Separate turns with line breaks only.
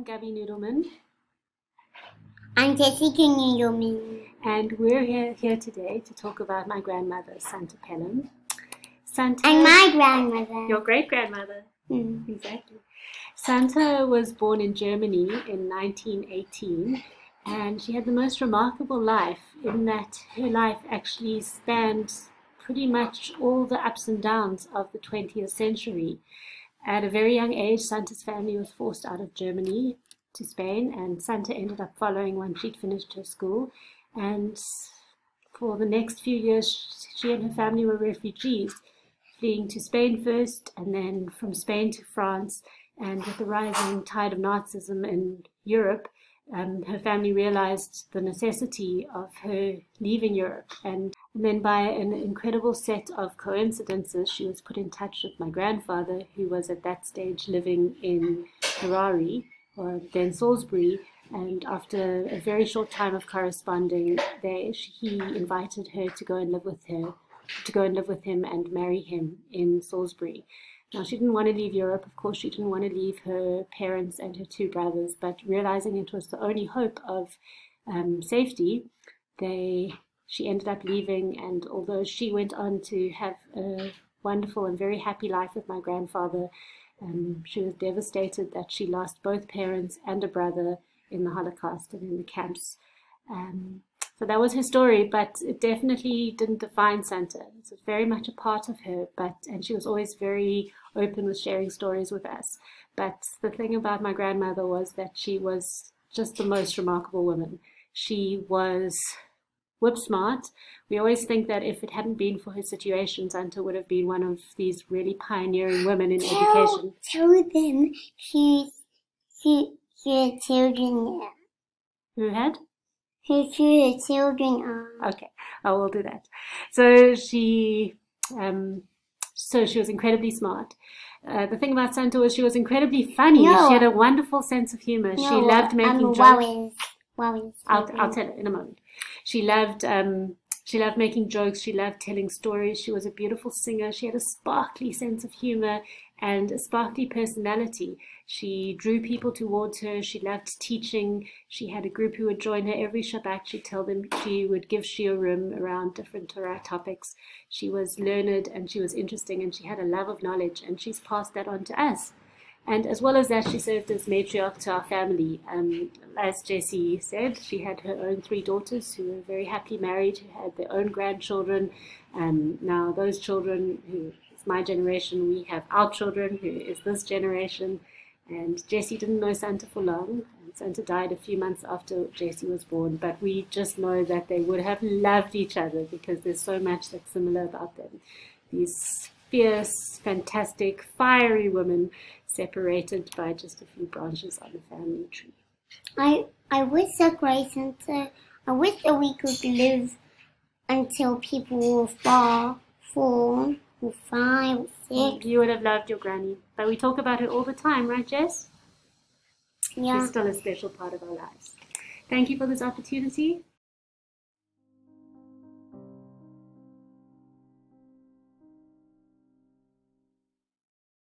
I'm Gabi Nudelman.
I'm Jessica Nudelman.
And we're here today to talk about my grandmother, Santa Pelham. Santa,
and my grandmother.
Your great-grandmother.
Mm.
Exactly. Santa was born in Germany in 1918, and she had the most remarkable life in that her life actually spanned pretty much all the ups and downs of the 20th century. At a very young age, Santa's family was forced out of Germany to Spain, and Santa ended up following once she'd finished her school. And for the next few years, she and her family were refugees, fleeing to Spain first, and then from Spain to France. And with the rising tide of Nazism in Europe, her family realized the necessity of her leaving Europe. And then by an incredible set of coincidences, she was put in touch with my grandfather, who was at that stage living in Rhein, or then Salisbury. And after a very short time of corresponding, he invited her to go and live with him and marry him in Salisbury. Now, she didn't want to leave Europe. Of course, she didn't want to leave her parents and her two brothers, but realizing it was the only hope of safety, she ended up leaving. And although she went on to have a wonderful and very happy life with my grandfather, she was devastated that she lost both parents and a brother in the Holocaust and in the camps. So that was her story, but it definitely didn't define Santa. It was very much a part of her, and she was always very open with sharing stories with us. But the thing about my grandmother was that she was just the most remarkable woman. She was whip smart. We always think that if it hadn't been for her situation, Santa would have been one of these really pioneering women in education.
Tell them she had children there.
Who had?
Who her children are.
Okay, I will do that. So she was incredibly smart. The thing about Santa was she was incredibly funny.
No.
She had a wonderful sense of humor.
No,
she loved making jokes. I'll tell it in a moment. She loved making jokes. She loved telling stories. She was a beautiful singer. She had a sparkly sense of humor and a sparkly personality. She drew people towards her. She loved teaching. She had a group who would join her every Shabbat. She would give shiurim around different Torah topics. She was learned and she was interesting, and she had a love of knowledge, and she's passed that on to us. And as well as that, she served as matriarch to our family. As Jessie said, she had her own 3 daughters who were very happily married, who had their own grandchildren. Now those children, who is my generation, we have our children, who is this generation. And Jessie didn't know Santa for long. And Santa died a few months after Jessie was born. But we just know that they would have loved each other because there's so much that's similar about them. These fierce, fantastic, fiery women separated by just a few branches on the family tree.
I wish that great Santa. I wish that we could live until people were 4 or 5 or 6.
You would have loved your granny, but we talk about her all the time, right, Jess?
Yeah.
She's still a special part of our lives. Thank you for this opportunity.